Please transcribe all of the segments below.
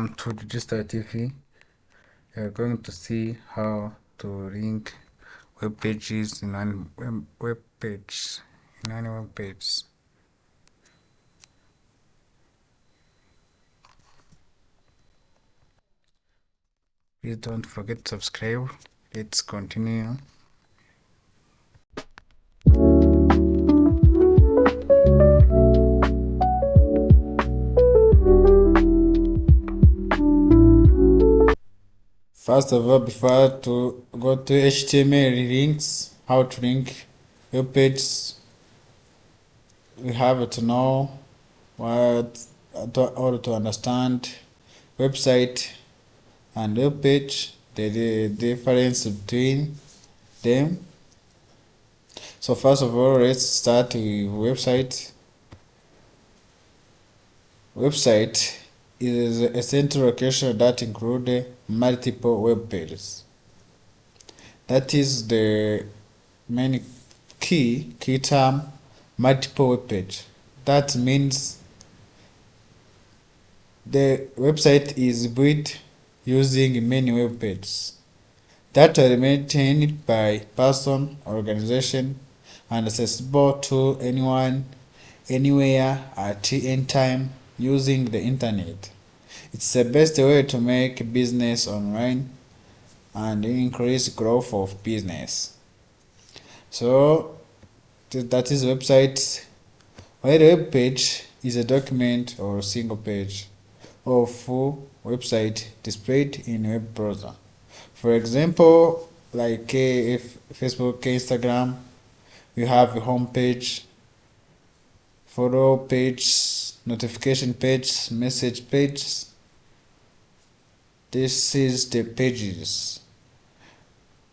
Welcome to Register TV. We are going to see how to link web pages in one web page. Please don't forget to subscribe. Let's continue. First of all, before to go to HTML links, how to link web pages, we have to know what or to understand website and web page, the difference between them. So first of all, let's start with website. Website is a central location that includes multiple web pages. That is the main key term, multiple web page. That means the website is built using many web pages that are maintained by person, organization, and accessible to anyone, anywhere, at any time using the internet. It's the best way to make business online and increase growth of business. So that is website. While a web page is a document or single page or full website displayed in a web browser. For example, like if Facebook, Instagram, you have a home page, photo page, notification page, message page. This is the pages.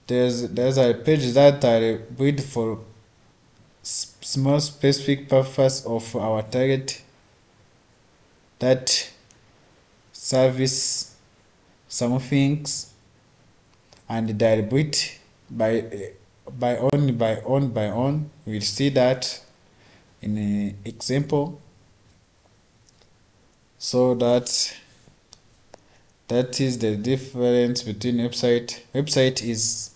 There's a page that are built for small specific purpose of our target that service some things, and they are built by on. We'll see that in an example. So that is the difference between website. Website is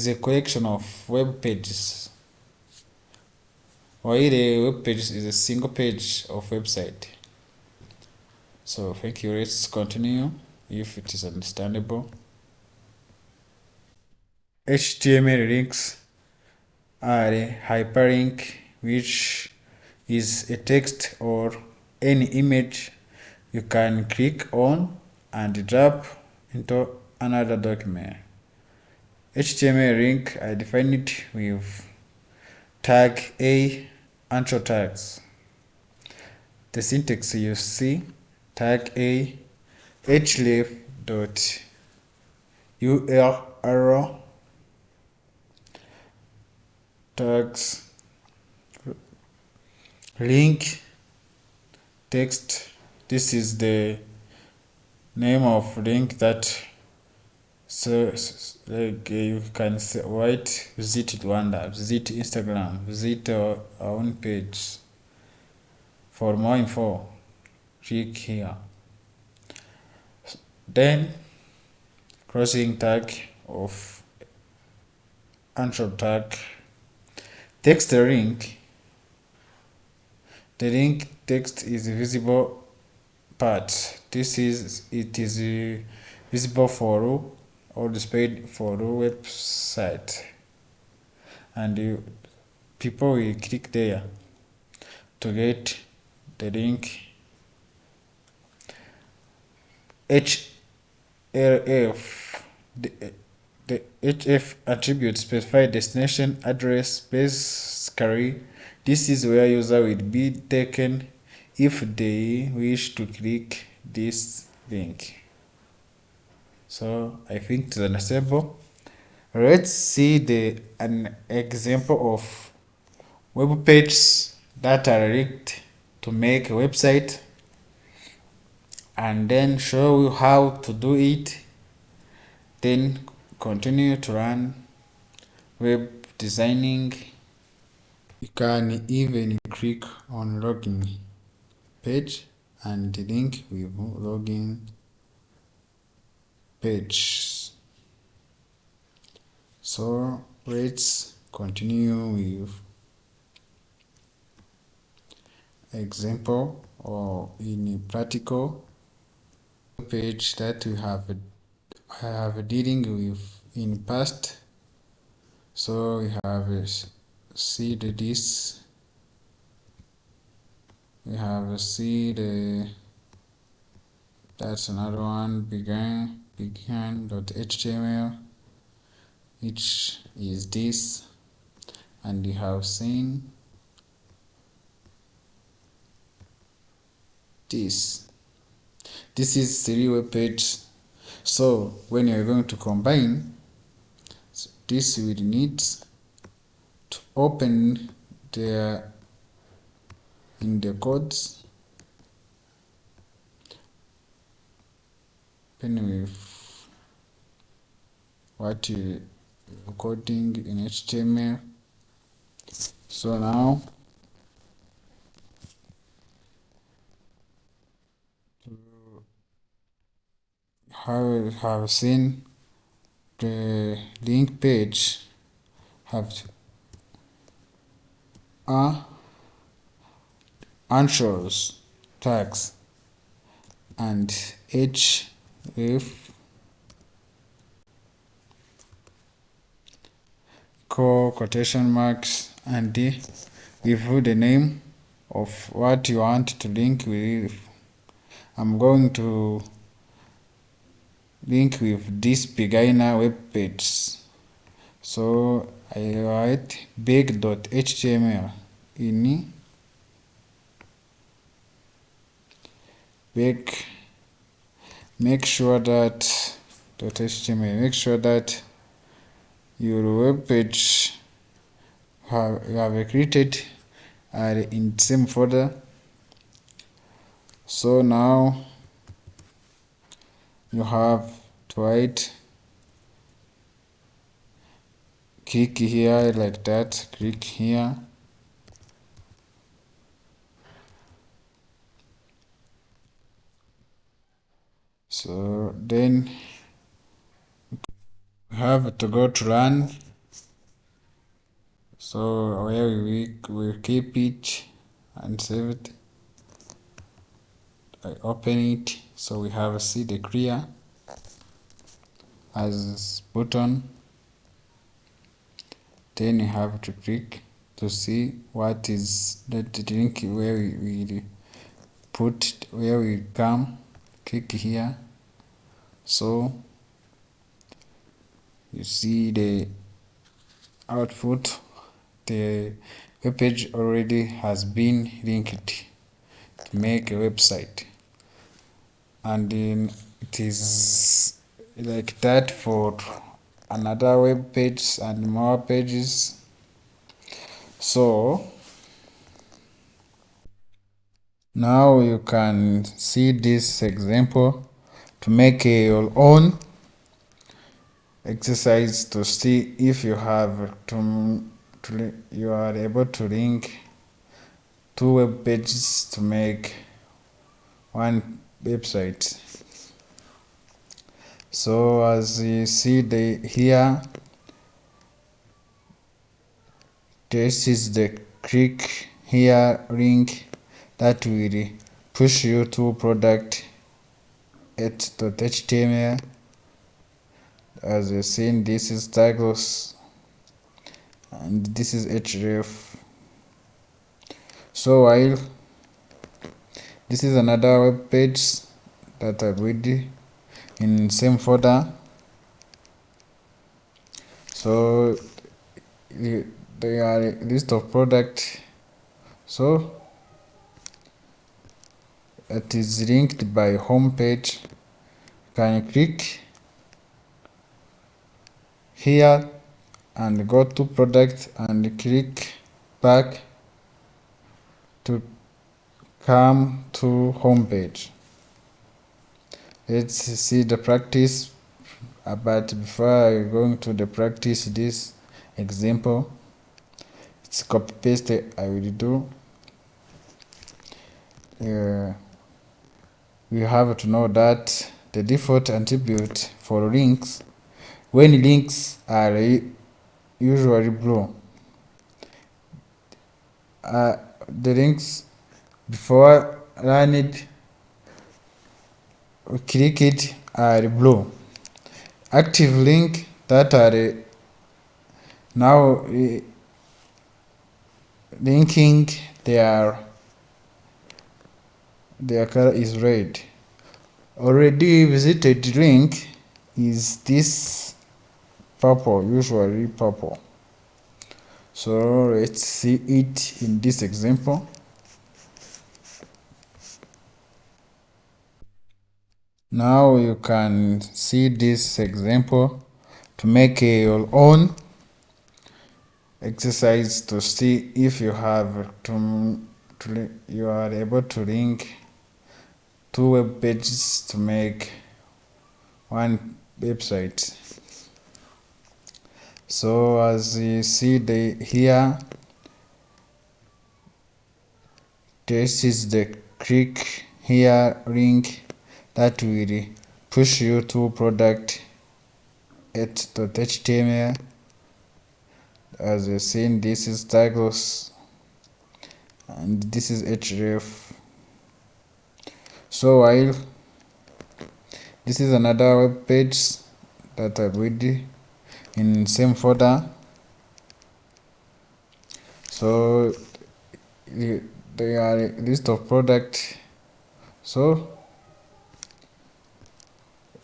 a collection of web pages, while a web page is a single page of website. So thank you. Let's continue if it is understandable. HTML links are a hyperlink, which is a text or any image you can click on and drop into another document. HTML link I define it with tag A anchor tags. The syntax you see: tag A href dot url tags link text. This is the name of link that like you can write visit Rwanda, visit Instagram, visit our own page. For more info, click here. Then closing tag of anchor tag, text link. The link text is visible part. It is visible for or displayed for the website, and people will click there to get the link. href, the href attribute specifies destination address. Basically, this is where user will be taken if they wish to click this link. So I think it's understandable. Let's see an example of web pages that are linked to make a website, and then show you how to do it. Then continue to run web designing. You can even click on login page and link with login page. So let's continue with example or in practical page that we have dealing with in past. So we have seed this, we have seed that's another one, began.html, which is this, and we have seen this is 3 web pages. So when you're going to combine this, you will need to open in the codes, open with what you coding in HTML. So now have seen the link page have anchors, tags, and href quotation marks, and give the name of what you want to link with. I'm going to link with this beginner web page. So I write big.html in big. Make sure that .html. Make sure that your web page you have created are in the same folder. So now you have to write, click here like that, click here, so then we have to go to run. So where we keep it and save it. I open it, so we have see the clear as button. Then you have to click to see what is that link where we put, where we come. Click here, so you see the output. The web page already has been linked to make a website, and then it is like that for another web page and more pages. So now you can see this example to make your own exercise to see if you have you are able to link 2 web pages to make one website. So as you see here, this is the click here link that will push you to product.html. As you've seen, this is tags and this is href. So while this is another web page that I read in same folder. So they are a list of product, so it is linked by home page. Can click here and go to product and click back to come to home page. Let's see the practice, but before I go to the practice, this example, it's copy paste I will do. we have to know that the default attribute for links, when links are usually blue, the links before running click it are blue. Active link that are now linking, their color is red. Already visited link is this purple, usually purple. So let's see it in this example. Now you can see this example to make your own exercise to see if you have you are able to link two web pages to make one website. So as you see here, this is the click here link that will push you to product.html. As you've seen, this is titles and this is href. So while this is another web page that I built in same folder. So they are a list of product, so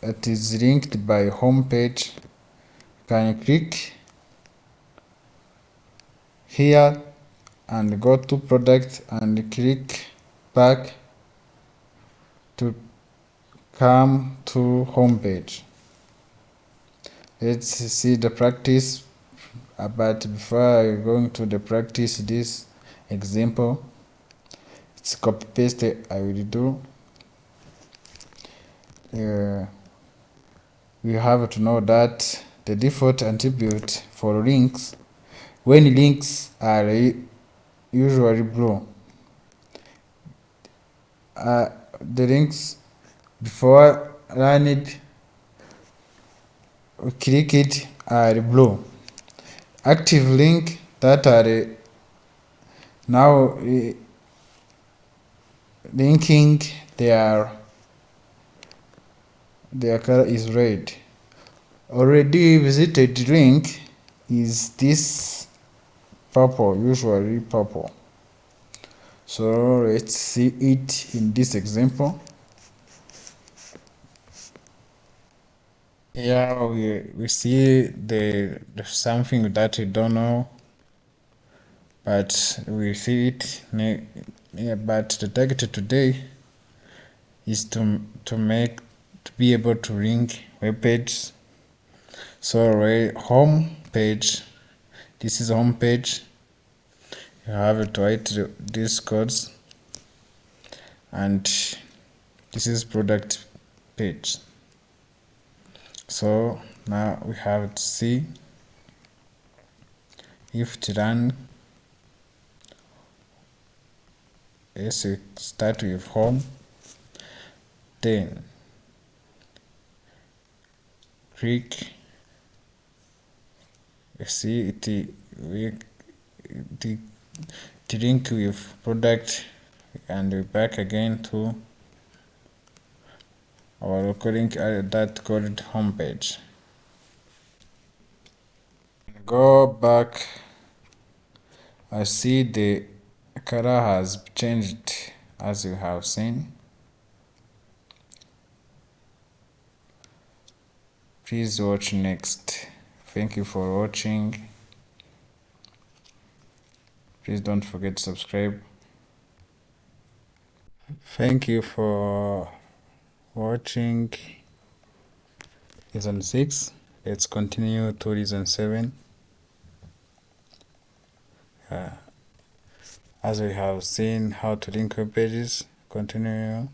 it is linked by home page. You can click here and go to product and click back to come to home page. Let's see the practice, but before I go to the practice, this example, it's copy paste I will do. We have to know that the default attribute for links, when links are usually blue, the links before running click it are blue. Active link that are now linking, their color is red. Already visited link is this purple, usually purple. So let's see it in this example. Here we see the something that we don't know, but we see it. But the target today is to be able to link web pages. So home page, this is home page. You have to write these codes, and this is product page. So now we have to see if to run. Let's start with home, then click. You see it link with product, and we back again to our local link that called home page. Go back. I see the color has changed, as you have seen. Please watch next. Thank you for watching. Please don't forget to subscribe. Thank you for watching lesson 6. Let's continue to lesson 7. As we have seen how to link web pages, continue.